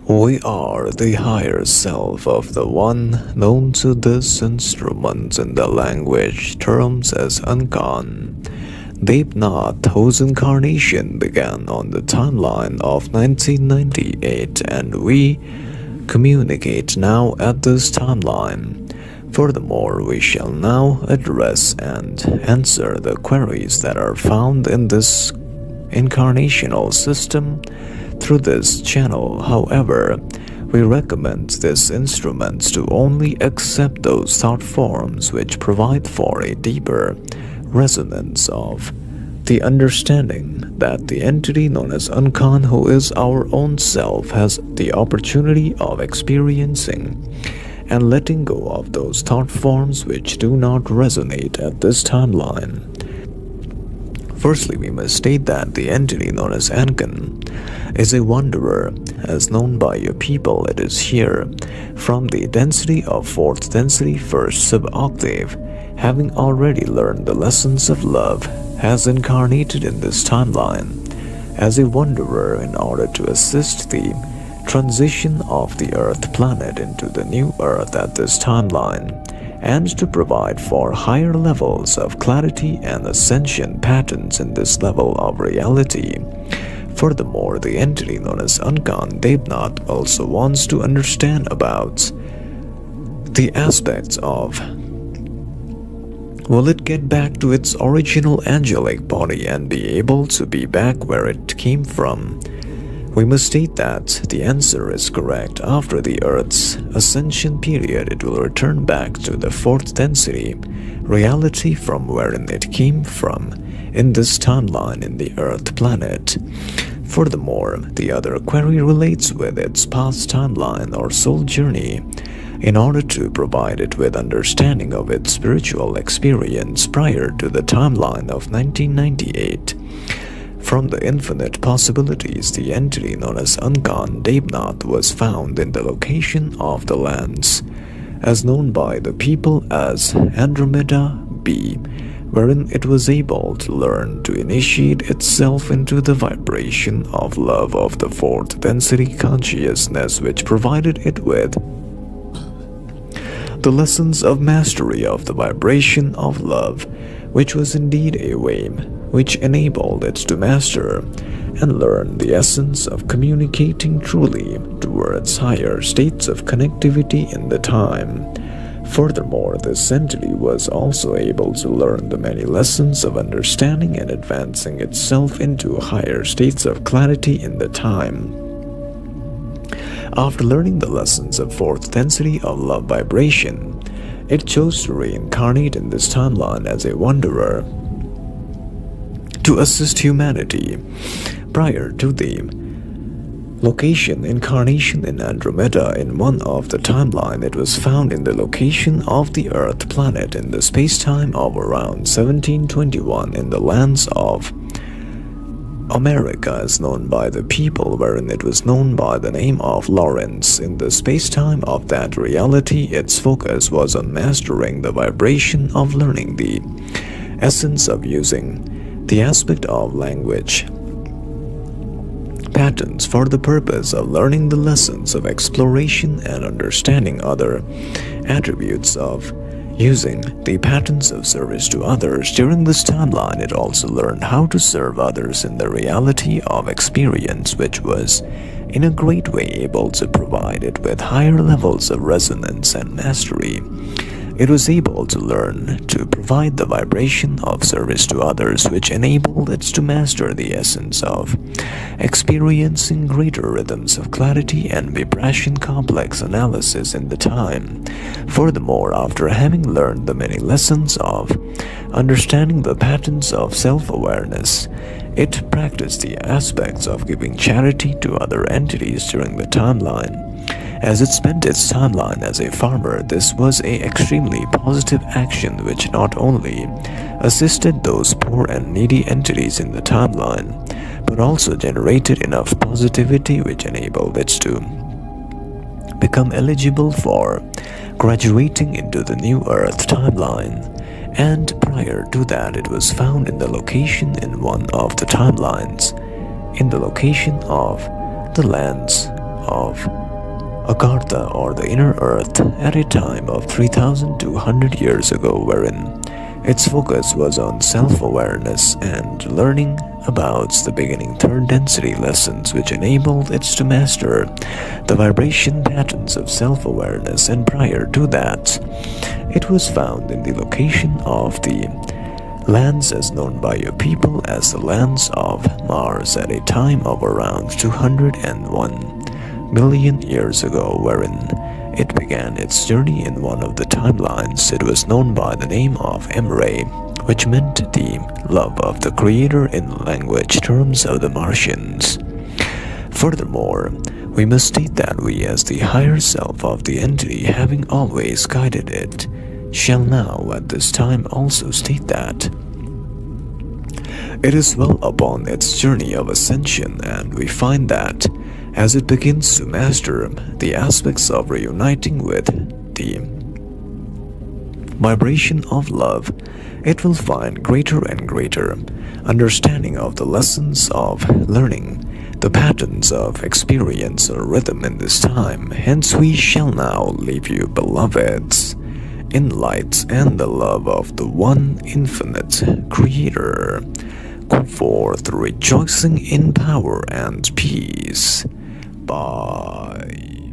We are the higher self of the one known to this instrument in the language terms as Unkan. Devnath, whose incarnation began on the timeline of 1998, and we communicate now at this timeline. Furthermore, we shall now address and answer the queries that are found in this incarnational system through this channel. However, we recommend this instrument to only accept those thought forms which provide for a deeper resonance of the understanding that the entity known as Unkan, who is our own self, has the opportunity of experiencing and letting go of those thought forms which do not resonate at this timeline. Firstly, we must state that the entity known as Ankan is a wanderer, as known by your people. It is here from the density of 4th density 1st sub-octave, having already learned the lessons of love, has incarnated in this timeline as a wanderer in order to assist the transition of the Earth planet into the new Earth at this timeline, and to provide for higher levels of clarity and ascension patterns in this level of reality. Furthermore, the entity known as Unkan Devnath also wants to understand about the aspects of, will it get back to its original angelic body and be able to be back where it came from? We must state that the answer is correct. After the Earth's ascension period, it will return back to the 4th density reality from wherein it came from in this timeline in the Earth planet. Furthermore, the other query relates with its past timeline or soul journey in order to provide it with understanding of its spiritual experience prior to the timeline of 1998. From the infinite possibilities, the entity known as Unkan Devnath was found in the location of the lands, as known by the people as Andromeda B, wherein it was able to learn to initiate itself into the vibration of love of the 4th density consciousness, which provided it with the lessons of mastery of the vibration of love, which was indeed a way which enabled it to master and learn the essence of communicating truly towards higher states of connectivity in the time. Furthermore, this entity was also able to learn the many lessons of understanding and advancing itself into higher states of clarity in the time. After learning the lessons of 4th density of love vibration, it chose to reincarnate in this timeline as a wanderer to assist humanity. Prior to the location incarnation in Andromeda in one of the timeline, it was found in the location of the Earth planet in the space-time of around 1721 in the lands of America, as known by the people, wherein it was known by the name of Lawrence. In the space-time of that reality, its focus was on mastering the vibration of learning the essence of using the aspect of language patterns for the purpose of learning the lessons of exploration and understanding other attributes of using the patterns of service to others. During this timeline, it also learned how to serve others in the reality of experience, which was in a great way able to provide it with higher levels of resonance and mastery. It was able to learn to provide the vibration of service to others, which enabled it to master the essence of experiencing greater rhythms of clarity and vibration complex analysis in the time. Furthermore, after having learned the many lessons of understanding the patterns of self-awareness, it practiced the aspects of giving charity to other entities during the timeline. As it spent its timeline as a farmer, this was an extremely positive action which not only assisted those poor and needy entities in the timeline, but also generated enough positivity which enabled it to become eligible for graduating into the new Earth timeline. And prior to that, it was found in the location in one of the timelines, in the location of the lands of Agartha, or the inner earth, at a time of 3,200 years ago, wherein its focus was on self-awareness and learning about the beginning third density lessons, which enabled it to master the vibration patterns of self-awareness. And prior to that, it was found in the location of the lands as known by your people as the lands of Mars at a time of around 201 million years ago, wherein it began its journey in one of the timelines. It was known by the name of Emre, which meant the love of the Creator in language terms of the Martians. Furthermore, we must state that we, as the higher self of the entity, having always guided it, shall now at this time also state that it is well upon its journey of ascension, and we find that as it begins to master the aspects of reuniting with the vibration of love, it will find greater and greater understanding of the lessons of learning, the patterns of experience or rhythm in this time. Hence we shall now leave you, beloveds, in light and the love of the one infinite Creator. Go forth rejoicing in power and peace. Bye.